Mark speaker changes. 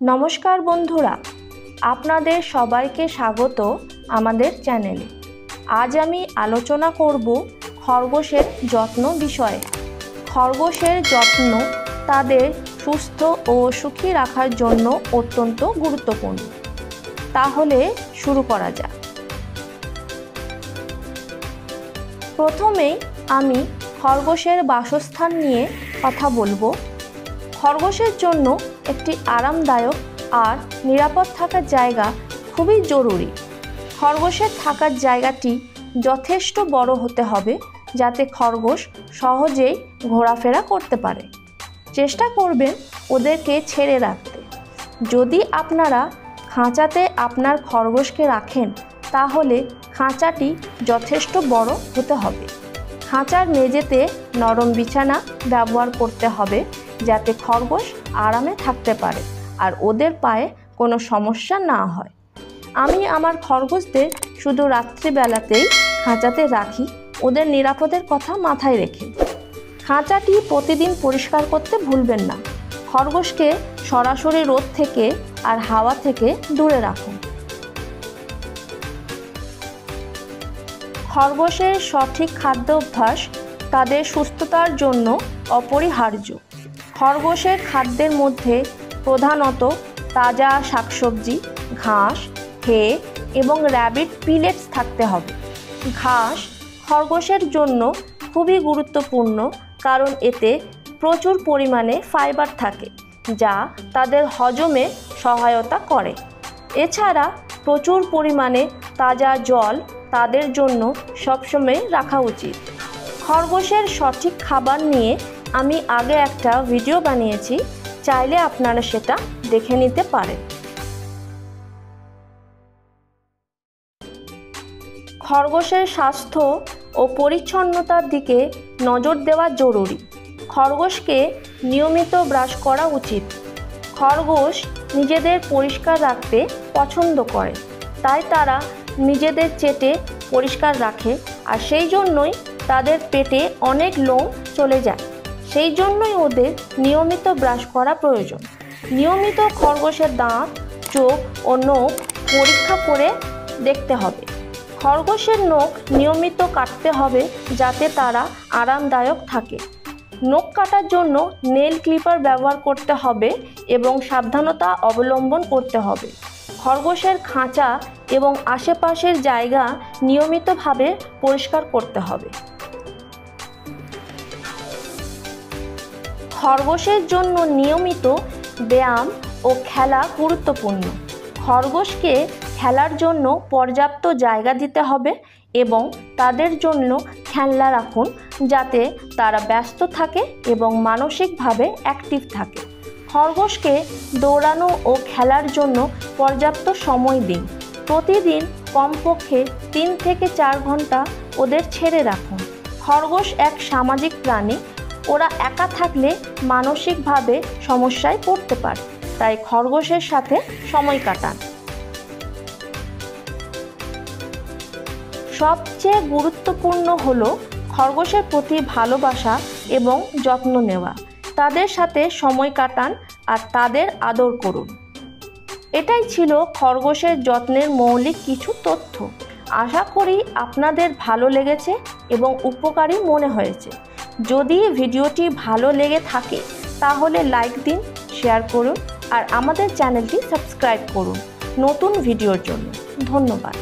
Speaker 1: नमस्कार बंधुरा आपनादेर सबाइके स्वागत आमादेर चैनेले। आज आमी आलोचना करब खरगोशेर जत्न विषये। खरगोशेर जत्न तादेर सुस्थ और सुखी राखार जन्य अत्यंत गुरुत्वपूर्ण। ताहले शुरू करा जाक। प्रथमेई आमी खरगोशेर बासस्थान निये कथा बोलबो। खरगोशेर जन्य एकटी आरामदायक और निरापद थाकार जायगा खूबई जरूरी। खरगोशेर थाकार जायगाटी यथेष्ट बड़ो होते हबे जाते खरगोश सहजेई घोराफेरा करते पारे। चेष्टा करबेन ओदेरके छेड़े राखते। यदि आपनारा खाँचाते आपनार खरगोशके राखेन ताहले खाँचाटी यथेष्ट बड़ो होते हबे। खाँचार मेझेते नरम बिछाना व्यवहार करते हबे जाते खरगोश आरामे थाकते पारे और ओदेर पाये कोनो समस्या ना हय। आमी आमार खरगोशदेर शुधु रात्रि बेलातेई खाँचाते राखी ओदेर निरापदेर कथा माथाय रेखे। खाँचाटी प्रतिदिन परिष्कार करते भूलबेन ना। खरगोशके सरासरि रोद थेके और हावा थेके दूरे राखुन। खरगोशेर सठिक खाद्याभ्यास तादेर सुस्थतार जन्य अपरिहार्य। खरगोशेर खाद्येर मध्य प्रधानत ताजा शाकसब्जी, घास, हे एवं रैबिट पिलेट्स थाकते हबे। घास खरगोशेर जन्य खूबई गुरुत्वपूर्ण कारण एते प्रचुर परिमाणे फाइबार थाके जा तादेर हजमे सहायता करे। एछाड़ा प्रचुर परिमाणे ताजा जल तादेर जन्य सब समय राखा उचित। खरगोशेर सठिक खाबार निये आमी आगे एकटा भिडियो बानिয়েছি, चाइले आपनारा सेटा देखे निते पारेन। खरगोशेर स्वास्थ्य और परिच्छन्नतार दिके नजर देवा जरूरी। खरगोशके नियमित ब्राश करा उचित। खरगोश निजेदेर परिष्कार राखते पछंद करे, ताई तारा निजेदेर चेटे परिष्कार राखे और सेई जोन्नोई तादेर पेटे अनेक लोम चले जाए। সেই জন্যই ওদের নিয়মিত ব্রাশ করা প্রয়োজন। নিয়মিত খরগোশের দাঁত, চোখ ও নখ পরীক্ষা করে দেখতে হবে। খরগোশের নখ নিয়মিত কাটতে হবে যাতে তারা আরামদায়ক থাকে। নখ কাটার জন্য নেল ক্লিপার ব্যবহার করতে হবে এবং সাবধানতা অবলম্বন করতে হবে। খরগোশের খাঁচা এবং আশেপাশের জায়গা নিয়মিতভাবে পরিষ্কার করতে হবে। खरगोशेर जन्य नियमित व्यायाम और खेला गुरुत्वपूर्ण। खरगोशके खेलार जन्य पर्याप्त जायगा दिते हबे एवं तादेर जन्य खेलना राखुन जाते तारा व्यस्त थाके एवं मानसिकभावे एक्टिव थाके। खरगोशके दौड़ानो और खेलार जन्य पर्याप्त समय दिन। प्रतिदिन कमपक्षे 3 থেকে 4 घंटा ओदेर छेड़े राखुन। खरगोश एक सामाजिक प्राणी। ওরা একা থাকলে মানসিকভাবে সমস্যায় পড়তে পারে, তাই খরগোশের সাথে সময় কাটান। সবচেয়ে গুরুত্বপূর্ণ হলো খরগোশের প্রতি ভালোবাসা এবং যত্ন নেওয়া। তাদের সাথে সময় কাটান আর তাদের আদর করুন। এটাই ছিল খরগোশের যত্নের মৌলিক কিছু তথ্য। আশা করি আপনাদের ভালো লেগেছে এবং উপকারী মনে হয়েছে। যদি ভিডিওটি ভালো লেগে থাকে তাহলে লাইক দিন, শেয়ার করুন আর আমাদের চ্যানেলটি সাবস্ক্রাইব করুন নতুন ভিডিওর জন্য। ধন্যবাদ।